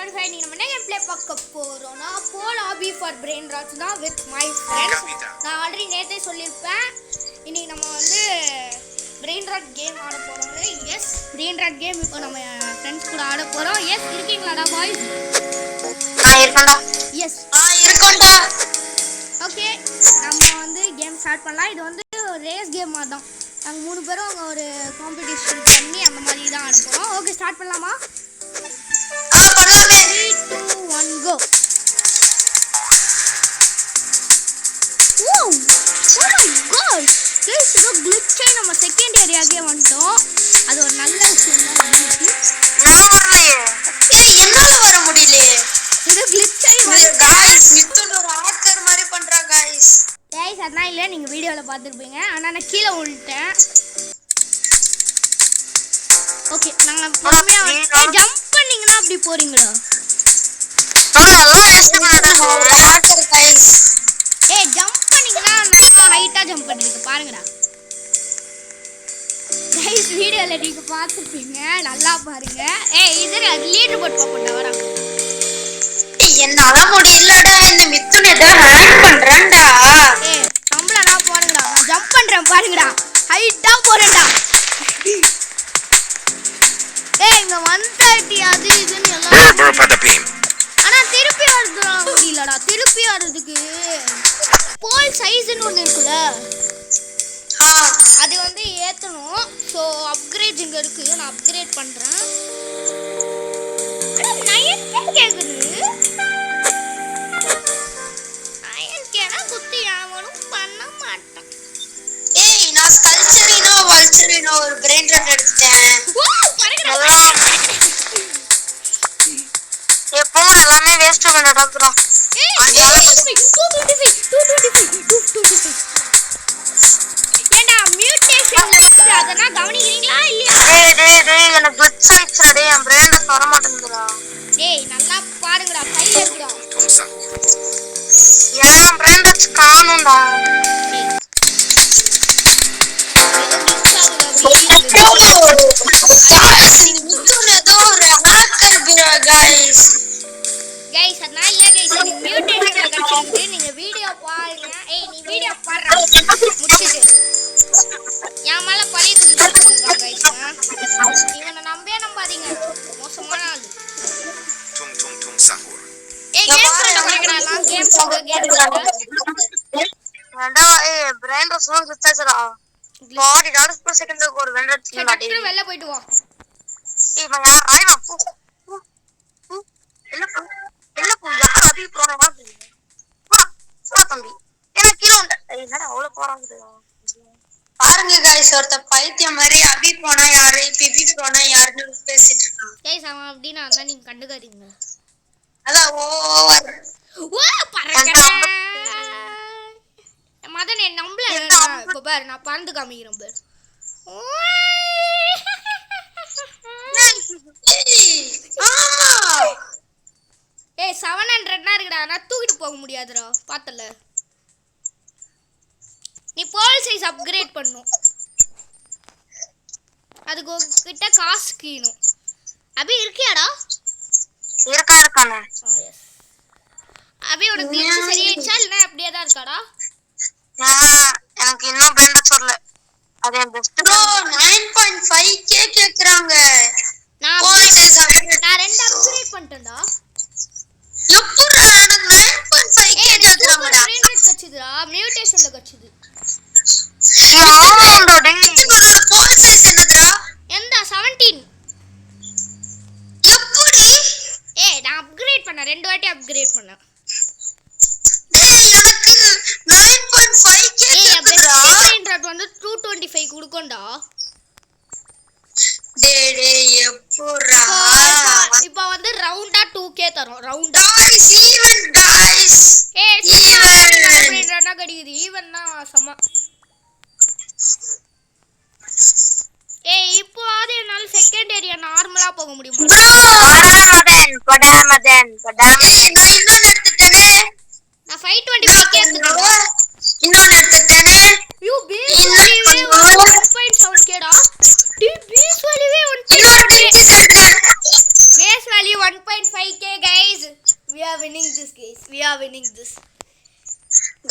1.5 நீங்க நம்ம என்ன ப்ளே பார்க்க போறோம்னா போல் ஹாபி ஃபார் பிரெயின் ராட்ஸ் தான் வித் மை ஃப்ரெண்ட்ஸ். நான் ஆல்ரெடி நேத்தே சொல்லிருப்பேன். இன்னைக்கு நம்ம வந்து பிரெயின் ராட் கேம் ஆட போறோம். எஸ், பிரெயின் ராட் கேம் இப்போ நம்ம ஃப்ரெண்ட்ஸ் கூட ஆட போறோம். எஸ், இருக்கீங்களாடா பாய்ஸ்? இருக்கேன்டா. எஸ், இருக்கேன்டா. ஓகே, நம்ம வந்து கேம் ஸ்டார்ட் பண்ணலாம். இது வந்து ரேஸ் கேம் மாதிரி தான். நாங்கள் 3 பேரும் அங்கே ஒரு காம்படிஷன் பண்ணி அந்த மாதிரி தான் ஆட போகிறோம். ஓகே, ஸ்டார்ட் பண்ணலாமா? 3, 2, 1 go. Wow! Oh my gosh! Guys, இது glitch ஆகி நம்ம செகண்ட் ஏரியாக்கே வந்துட்டோம். அது ஒரு நல்ல விஷயம் தான் நம்மளுக்கு. நான் வரலையே. என்னால வர முடியலையே. இது glitch ஆகி வந்து गाइस மித்தோட ஒரு ஆக்கர் மாதிரி பண்றா गाइस. गाइस அதான் இல்ல, நீங்க வீடியோல பாத்துருப்பீங்க. ஆனா நான் கீழ விழுட்டேன். ஓகே, நாங்க பொறுமையா ஜம்ப் பண்ணீங்கனா அப்படி போறீங்களா? அதெல்லாம் இஷ்டப்படாத ஆக்கர் गाइस. ஏய், ஜம்ப் பண்ணீங்கனா நல்லா ஹைட்டா ஜம்ப் பண்றீங்க பாருங்கடா. गाइस வீடியோல நீங்க பாத்துப்பீங்க, நல்லா பாருங்க. ஏய், இதுல லீடர் போட் பாப்போம்டா வரா. என்னால முடியலடா, இந்த மித்துன் ஏதோ ஹேக் பண்றான்டா. ஏய், நம்மளடா போறங்கடா. நான் ஜம்ப் பண்றேன் பாருங்கடா. ஹைட்டா போறேன்டா. ஏய், இங்க 130 அது இதுன்னு எல்லாம். ஆனா திருப்பி வரதுல முடியலடா. திருப்பி வரதுக்கு போல் சைஸ்னு ஒன்னு இருக்குல, அது வந்து ஏத்தணும். சோ அப்கிரேட் இங்க இருக்கு, நான் அப்கிரேட் பண்றேன். அட 9K கேக்குது. 9K னா குத்தி யாவனும் பண்ண மாட்டான். ஏய், நான் ஸ்கல்ச்சரினோ வல்ச்சரினோ ஒரு பிரெயின் ராட் எடுத்துட்டேன். ஓ பரங்கடா. எப்போ எல்லாமே வேஸ்ட் பண்ண நடக்குறோம். ஏய், 225. ஏண்டா மியூட்டேஷன் இருக்கு, அதனா கவனிக்கிறீங்களா இல்லையா? டேய் எனக்கு glitch ஆயிடுச்சுடா. டேய் என் பிரெயின் ராட் வர மாட்டேங்குதுடா. டேய் நல்லா பாருங்கடா, கையில இருக்குடா. என் பிரெயின் ராட் காணோம்டா. गाइस அதனால இல்ல गाइस, நீ மியூட்டேஷன்ல கட்டிட்டு நீங்க வீடியோ பாருங்க. ஏய், நீ வீடியோ பாருடா முடிச்சிட்டு. யா மேல பழி தூக்கிடுங்க गाइस. இவனை நம்பாதீங்க, மோசமான ஆளு. ஏய், கேம் போட போறீங்கடா. நான் கேம் போட. ஏண்டா ஏய் பிரெயின் ராட் ஸ்லோ glitch ஆச்சுடா. 40 டாலர்ஸ் per செகண்டுக்கு ஒரு பிரெயின் ராட் ஸ்லோ டக்குனு வெளில போய்ட்டு வா. ஏய் மங்க ராய்வா போ. என்ன போ யார் அபி ப்ரோனா வந்து. வா தம்பி. எனக்கு கீழ உண்ட. ஏய் என்னடா அவ்வளவு போறாங்க. பாருங்க गाइस, ஒருத்த பைத்தியம் மாதிரி அபி ப்ரோனா யாரு பிபி ப்ரோனா யாருன்னு பேசிட்டு இருக்கான். गाइस அவன் அப்படினா அத நீங்க கண்டுக்காதீங்க. அத ஓவர். ஓ பறக்கடா. மதனே நம்பல. இப்ப பாரு, நான் பறந்து காமிக்கிறேன் பாரு. ஏய் 700னா இருக்குடா. நான் தூக்கிட்டு போக முடியாதுடா. பார்த்தல, நீ போல் சைஸ் அப்கிரேட் பண்ணனும். அதுக்கு கிட்ட காசு கீணும். அபி இருக்கியாடா? இருக்கானே. எஸ். அபி உனக்கு glitch சரியாயிடுச்சா இல்லனா அப்படியே தான் இருக்காடா? எனக்கு இன்னும் பிரெயின் ராட் வரல. அது பெஸ்ட் ப்ரோ 9.5K கேக்குறாங்க. நான் 2 அப்கிரேட் பண்ணிட்டேன்டா. எப்பறா எனக்கு 9.5K கேக்குறாங்கடா. Brain rod கச்சுதுடா, மியூட்டேஷன்ல கச்சுது. ஆமாடா டேய். இதுக்கு போல் சைஸ் என்னடா? எந்த 17? எப்படி? ஏய், நான் அப்கிரேட் பண்ணேன். 2 வாட்டி அப்கிரேட் பண்ணேன். டேய் எனக்கு 9.5K கேக்குதுடா. பிரெயின் ராட் வந்து 225 கொடுக்கண்டா. டேய் எப்பறா? இப்போ வந்து ரவுண்டா 2K தரோம். ரவுண்டா गाइस ஈவன் गाइस. ஏய் பிரெயின் ராட்னா கடிக்குது. ஈவன்னா சம. ஏய், இப்போ அது என்னால செகண்ட் ஏரியா நார்மலா போக முடியுமா? படாமதன். ஏய் நான் இன்னொன்னு எடுத்துட்டேனே. நான் 525K எடுத்துட்டேன். இன்னொன்னு எடுத்துட்டேனே. யூ பேஸ் வேல்யூவே 1.7K டா. டி பேஸ் வேல்யூவே 1.7K. Base value 1.5k guys. We are winning this guys. We are winning this.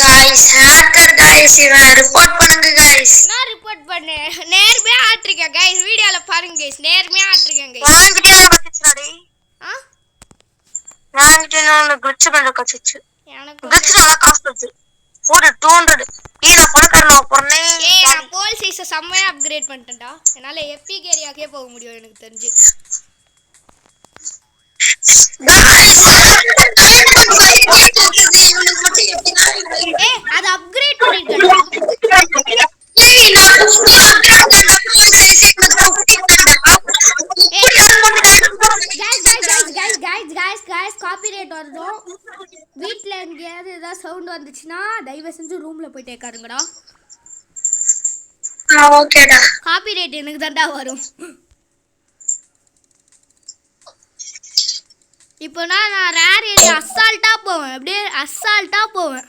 guys hacker guys இவன் ரிப்போர்ட் பண்ணுங்க guys. நான் ரிப்போர்ட் பண்ணேன். நேர்மையா ஆட்றிக்க guys. வீடியோல பாருங்க guys. நேர்மையா ஆட்றிக்க guys. வாங்கிட்டே கச்சிச்சடி. வாங்கிட்டே நான் glitch பண்ண கச்சிச்சு. எனக்கு glitch நல்லா காசு வருது. ஒரு 200. நான் பணக்காரனா போறனே. நான் போல் சைஸ் செம்மையா அப்கிரேட் பண்ணிட்டேன்டா. என்னால எபிக் ஏரியாக்கே போக முடியும் எனக்கு தெரிஞ்சு. அது அப்கிரேட் பண்ணிட்டேன்டா. guys காப்பிரைட் வருதோம். வீட்ல எங்கயாவது ஏதாவது சவுண்ட் வந்துச்சுனா தயவு செஞ்சு ரூம்ல போய் டேக்காருங்கடா. ஓகேடா. காப்பிரைட் எனக்கு தான்டா வரும். இப்போ நான் ரேர் ஏரியா அசால்ட்டா போவேன். அப்படியே அசால்ட்டா போவேன்.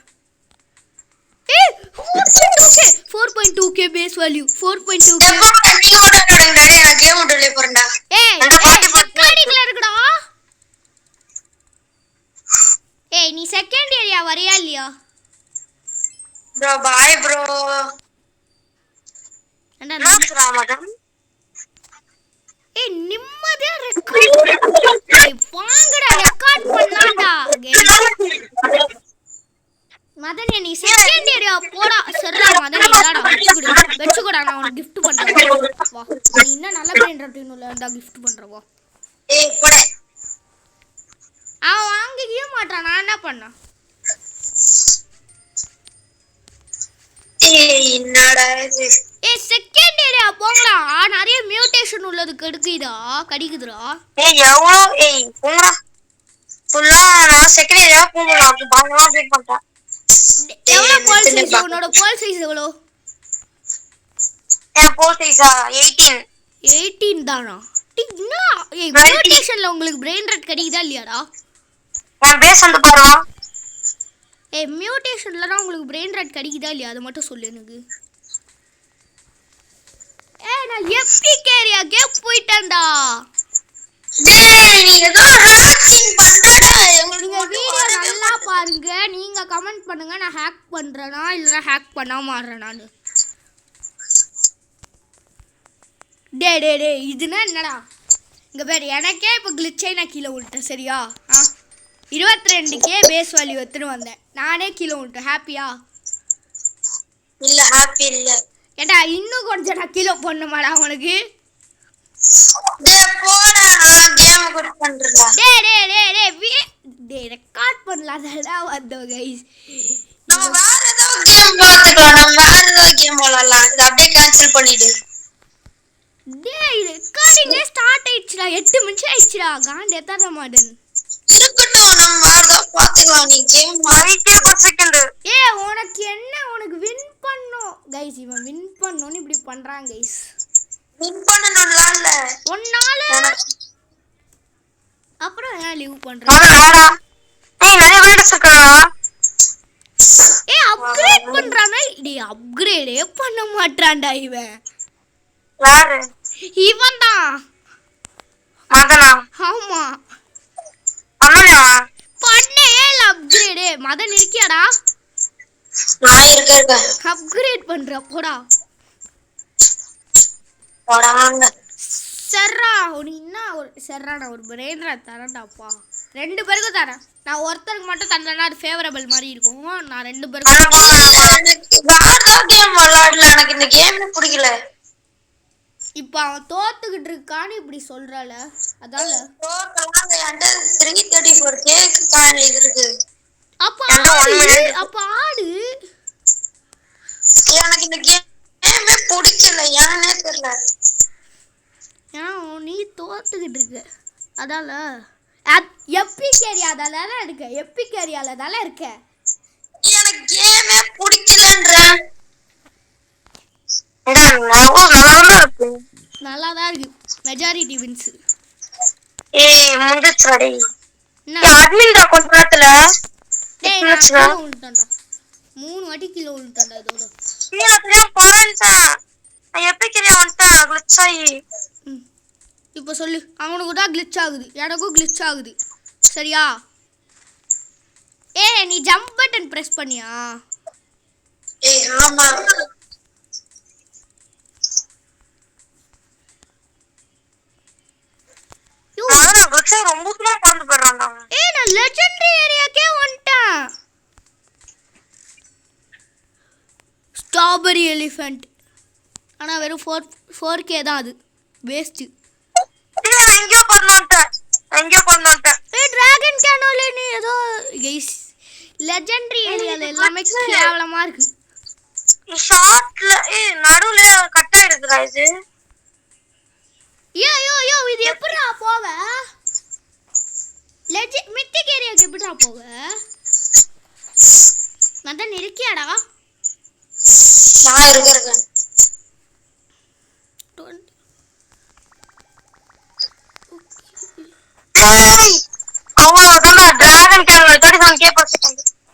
4.2k base value 4.2k. நீ ஓட போறீங்க டாடி நான் கேம் ஓடல போறேன்டா. ரெக்கார்டிங்ல இருக்குடா. நீ செகண்ட் ஏரியா வரியா இல்லையா? bro bye bro. என்ன ராமதம் நிம்மதியா ரெக்கார்ட் வாங்கடா. ரெக்கார்ட் பண்ணலாம்டா. மதன் நீ செகண்ட் ஏரியா போடா. சரிடா மதன் இதாடா வெச்சுடா. நான் உனக்கு gift பண்றேன் வா. நீ இன்னும் நல்ல பிரெயின் ராட்னு இருந்தா gift பண்றேன் வா. போடா. அவன் வாங்கிக்கவே மாட்டான். நான் என்ன பண்ணேன்? என்னடா இது? செகண்ட் ஏரியா போங்கடா. நிறைய மியூட்டேஷன் உள்ளது கடிக்குதுடா. எவ்வளோ போங்கடா. ஃபுல்லா நான் செகண்ட் ஏரியா போங்கடா. அப்படி பாங்கலாம் அப்டேட் பண்ணிட்டேன். எவ்வளவு போல் சைஸ்? உன்னோட போல் சைஸ் எவ்வளவு? என் போல் சைஸா 18 தானா? மியூட்டேஷன்ல உங்களுக்கு பிரெயின் ராட் கடிக்குதா இல்லையாடா? நான் பேஸ் வந்து பாருடா. மியூட்டேஷன்ல தான் உங்களுக்கு பிரெயின் ராட் கடிக்குதா இல்லையா? அது மட்டும் சொல்லு எனக்கு. நான் எபிக் ஏரியாக்கே போயிட்டேன்டா. டேய் நீ ஏதோ ஹேக்கிங் பண்றடா. நீங்க வீடியோ நல்லா பாருங்க. நீங்க கமெண்ட் பண்ணுங்க. நான் ஹேக் பண்றேனா இல்லனா ஹேக் பண்ணாம ஆடுறேன் நான். டேய் இதுனா என்னடா? இங்க பாரு எனக்கே இப்ப glitch ஆயி நான் கீழ விழுட்டேன். சரியா? 22k பேஸ் வேல்யூ எடுத்துட்டு வந்தேன். நானே கீழ விழுட்டேன். ஹாப்பியா? இல்ல ஹாப்பி இல்ல. ஏடா இன்னும் கொஞ்சம் நான் கீழ போணுமாடா உனக்கு? டேய் போடா நான் கேம் குட் பண்றேன்டா. டேய் ரெக்கார்ட் பண்ணலாம்டா வந்தோ गाइस. நம்ம வேற ஏதோ கேம் பார்த்துக்கலாம். நம்ம வேற ஏதோ கேம் விளையாடலாம். இத அப்படியே கேன்சல் பண்ணிடு. டேய் ரெக்கார்டிங்கே ஸ்டார்ட் ஆயிடுச்சுடா. 8 நிமிஷம் ஆயிடுச்சுடா. Gantt ஏத்தாத modern. இருக்கட்டும் நம்ம வேற ஏதோ பார்த்துக்கலாம். நீ கேம் மாறிட்டே ஒரு செகண்ட். உனக்கு என்ன? உனக்கு வின் பண்ணனும் गाइस. இவன் வின் பண்ணனும்னு இப்படி பண்றான் गाइस. வின் பண்ணனும்ல இல்ல. ஒன்னால அப்புறம் ஏன் லீவ் பண்ற? வாடா. நிறைய வீடியோஸ் இருக்கடா. அப்கிரேட் பண்றானே. டேய் அப்கிரேடே பண்ண மாட்டான்டா இவன். யாரு? இவன்தான். மதனா? ஆமா. அண்ணா பண்ணே அப்கிரேட். மதன் இருக்கியாடா? நான் இருக்கேன். அப்கிரேட் பண்ற போடா. போடாங்க. சர்ரா உனின்னா ஒரு சர்ரா நான் ஒரு பிரெயின் ராட் தரேன்டாப்பா. 2 பேருக்கு தரேன். நான் ஒருத்தருக்கு மட்டும் தந்தேன்னா அது ஃபேவரபிள் மாதிரி இருக்கும். நான் 2 பேருக்கு எனக்கு வேற கேம் விளையாடல. எனக்கு இந்த கேம் பிடிக்கல. இப்போ அவன் தோத்துக்கிட்டு இருக்கான்னு இப்படி சொல்றால. அதால தோக்கலாம். என்கிட்ட 334k காயின் இருக்கு. அப்ப ஆடு. எனக்கு இந்த கேமே பிடிக்கல. ஏன்னே தெரியல. நீ தோத்துக்கிட்டு இருக்க. அதால எபிக் ஏரியாதால இருக்க. எபிக் ஏரியால தால இருக்க. எனக்கு கேமே பிடிக்கலன்றேன். நல்லா தான் இருக்கு. Majority wins. முந்துச்சுடி. அட்மின்டா கொஞ்ச நேரத்துல. டேய் நான் கீழ விழுந்தேன்டா. 3 வாட்டி கீழ விழுந்தேன்டா இதோட. நீ அதுல போறேன்டா. நான் எபிக் ஏரியா வந்துட்டா glitch ஆயி. இப்போ சொல்லு. அவனுக்கு தான் கிளிச் ஆகுது, எனக்கும் கிளிச் ஆகுது. சரியா? நீ ஜம்ப் பட்டன் பிரஸ் பண்ணியா? ஆமா. ரொம்ப தூரம் பறந்து போறான்டா. நான் லெஜெண்டரி ஏரியாக்கே வந்துட்டேன். Strawberry elephant. ஆனா வெறும் 4K தான், அது வேஸ்ட். எங்கயோ பண்ணான்ட்டேன். டிராகன் கேனோல நீ ஏதோ गाइस லெஜெண்டரி ஏரியால எல்லாமே கேவலமா இருக்கு. ஷார்ட்ல நடுவுல கட் ஆயிடுதுடா இது. யோ இது எப்படிடா போவ? மித்திக் ஏரியாக்கு எப்படிடா போவ? மதன் இருக்கியாடா? நான் இருக்கேன். அவ்வளவுதான். டிராகன் கேனல்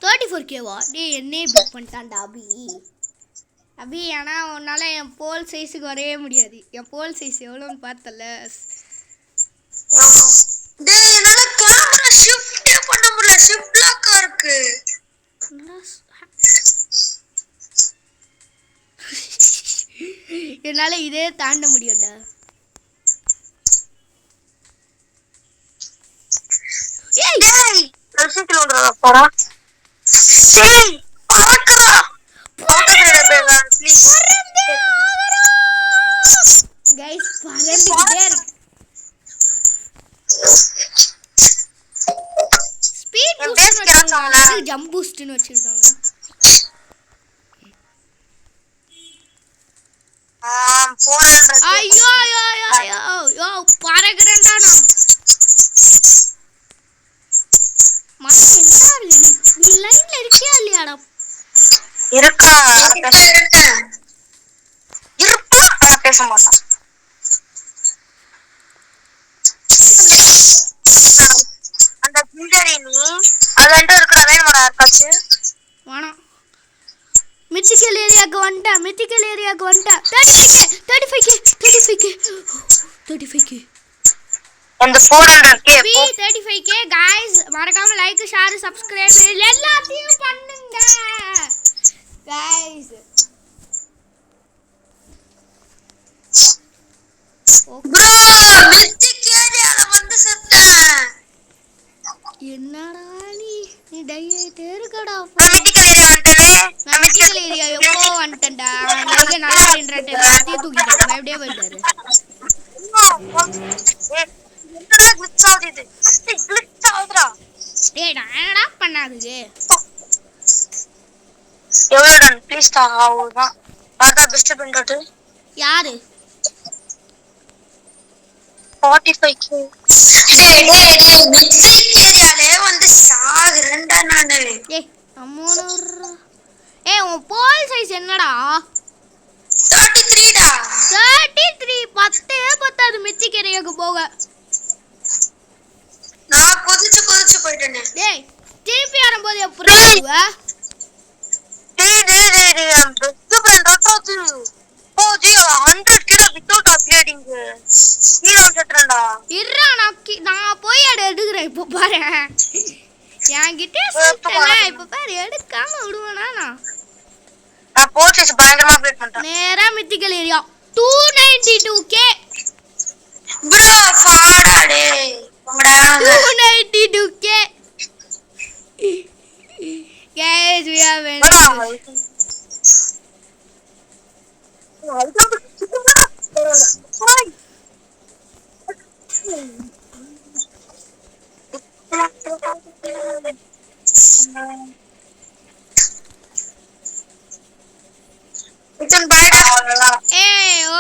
34K வா? டேய் என்னே பிக் பண்ணிட்டான்டா அபி. ஆனா உன்னால என் போல் சைஸுக்கு வரவே முடியாது. என் போல் சைஸ் எவ்வளோன்னு பார்த்தல. டேய் என்னால கேமரா ஷிஃப்ட் பண்ண முடியல. ஷிஃப்ட் லாக்கா இருக்கு. என்னால இதே தாண்ட முடியும்டா. டேய் ரசிக்கல ஓடுறா போடா. டேய் பாக்கறா. அவுட்டர் பேரா ப்ளீஸ். गाइस பறந்துட்டே இருக்கு. ஸ்பீட் பூஸ்ட் வச்சிருக்காங்க. ஜம்ப் பூஸ்ட்னு வச்சிருக்காங்க. ஐயோ பறக்குறேன்டா நான். மச்சான் என்னடா நீ லைன்ல இருக்கியா இல்லையாடா? இருக்கா. இருப்பா பேச மாட்டான். அந்த பிண்டரி நீ அதுல இருக்கிற வேணுமாடா யாருக்காச்சு? வேணாம். மித்திக்கல் ஏரியாக்கு வந்துட்டேன். 35K அந்த 400K 35K गाइस. மறக்காம லைக் ஷேர் சப்ஸ்கிரைப் எல்லாத்தையும் பண்ணுங்க गाइस. ப்ரோ மித்திக் ஏரியால வந்து செத்தேன். என்னடா நீ டையேட்டே இருக்கடா. மித்திக்கல் ஏரியா வந்துட்டே. மித்திக்கல் ஏரியா எப்போ வந்துட்டேன்டா. நீங்க நல்லா இன்டர்நெட் எல்லாத்தையும் தூக்கிட்டேன். அப்படியே போயிட்டாரு. என்னடா கிளிச் ஆகுது? கிளிச் ஆகுதுடா. டேய் நான் என்னடா பண்ணாதே? எவ்வளவுடா ப்ளீஸ் டா. அவ்வளவுதான். பார்த்தா பெஸ்ட் பண்றது யாரு? 45K. டேய் மித்திக் ஏரியாலே வந்து சாகுறேன்டா நானு. டேய் அம்மோனூர். உன் போல் சைஸ் என்னடா? 33 டா. 33 பத்தாது மித்திக் ஏரியாக்கு போக. நான் கொதிச்சு போயிட்டேனே. டேய் திருப்பி வரும்போது எப்படி போவ? டேய் பெஸ்ட் பண்றது. OG 100 kilo without upgrading. Hero செட்றடா. இருடா நான் போய் எடுக்கிறேன். இப்போ பாரு என்கிட்ட சொல்லிட்டேனா. இப்போ பாரு எடுக்காம விடுவேனா நான் போர்ச்சேஸ் பயங்கரமா அப்டேட் பண்ணிட்டேன். நேரா மித்திக்கல் ஏரியா 292K. ப்ரோ பாடா டேய் போங்கடா. 292K guys we are winning.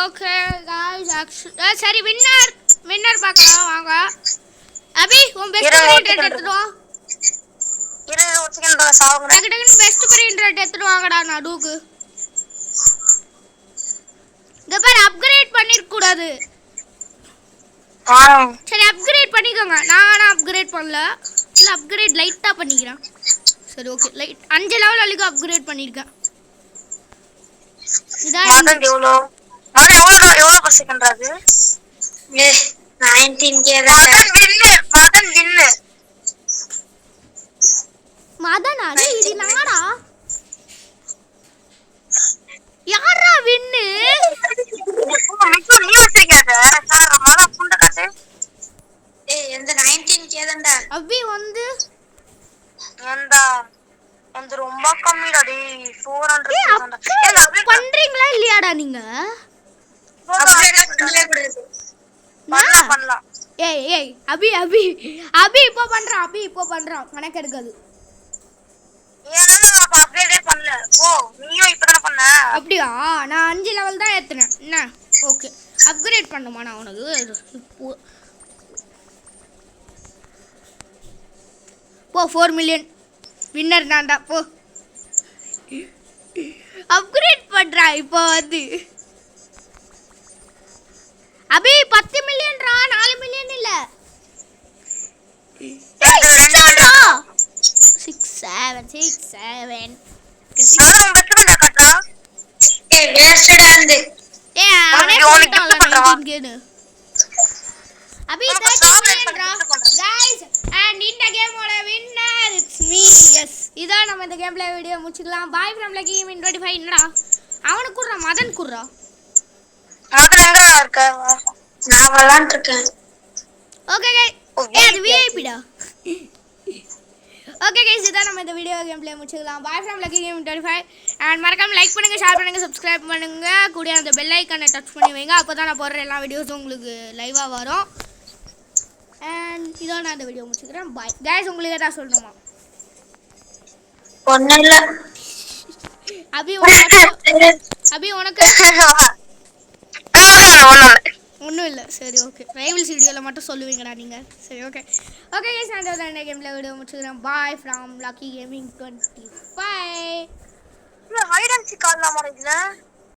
Okay guys சரி வின்னர் பார்க்கலாம் வாங்க. அபி உன் பெஸ்ட் பிரிண்டர் எடுத்துட்டு வா. ஒரு செகண்ட் சாவுங்க. டக்கு பெஸ்ட் பிரிண்டர் எடுத்துட்டு வாங்கடா நடுவுக்கு. இத பாரு அப்கிரேட் பண்ணிர கூடாது. சரி அப்கிரேட் பண்ணிக்கோங்க. நான் அப்கிரேட் பண்ணல. இல்ல அப்கிரேட் லைட்டா பண்ணிக்கிறேன். சரி ஓகே லைட் 5 லெவல் வரைக்கும் அப்கிரேட் பண்ணிருக்கேன். இதான் எவ்வளவு per second அது? 19k மதன் வின்னு மதனா டேய் இது நாடா யாரா வின்னு நீ வச்சிருக்காத சார் மதன் புண்ட காட்டு ஏய் எந்த 19k தான்டா அபி வந்து ஏண்டா வந்து ரொம்ப கம்மிடா டேய் 400 தான்டா ஏய் பண்றீங்களா இல்லையாடா நீங்க பண்ணலாம் ஏய் ஏய் அபி அபி அபி இப்போ பண்றான் கணக்கு எடுக்காது ஏன்னா நான் அப்டேட்டே பண்ணல ஓ நீயும் இப்பதானே பண்ண அப்படியா நான் 5 லெவல் தான் ஏத்துனேன் என்ன ஓகே அப்கிரேட் பண்ணுமா நான் உனக்கு போ 4 மில்லியன் வின்னர் நான்டா போ அப்கிரேட் பண்றா இப்போ வந்து அபி 10 மில்லியன்டா 4 மில்லியன் இல்ல 6 7 நான் வெச்சுடா காட்டா ஏய் வேஸ்டடா இருந்து ஏய் அவனே சொல்லிட்டான் அபி 30 மில்லியன்டா गाइस and இந்த கேமோட வின்னர் இட்ஸ் மீ எஸ் இதான் நம்ம இந்த கேம் ப்ளே வீடியோ முடிச்சுக்கலாம் பை ஃப்ரம் லக்கி கேம் 25 என்னடா அவனுக்கு குறா மதன் குறா மதன் எங்க இருக்க நான் விளையாண்டு இருக்கேன் ஓகே गाइस ஏய் அது விஐபி டா ஓகே गाइस இதான் நம்ம இந்த வீடியோ கேம் ப்ளே முடிச்சுக்கலாம் by from lucky game 25 and மறக்காம லைக் பண்ணுங்க ஷேர் பண்ணுங்க சப்ஸ்கிரைப் பண்ணுங்க கூடவே அந்த பெல் ஐகானை டச் பண்ணி வைங்க அப்பதான் நான் போடுற எல்லா வீடியோஸும் உங்களுக்கு லைவா வரும் and இதோட நான் இந்த வீடியோ முடிச்சுக்கிறேன் பை गाइस உங்களுக்கு ஏதாவது சொல்லணுமா ஒண்ணு இல்ல அபி உனக்கு ஒன்றும் இல்லை சரி ஓகே ரைவல்ஸ் வீடியோவில் மட்டும் சொல்லுவீங்கடா நீங்கள் சரி ஓகே ஓகே guys நான் இதோட இந்த கேமில் வீடியோ முடிச்சுக்கிறேன் bye from lucky gaming 25 hide and seek ஆடலாமா இதுல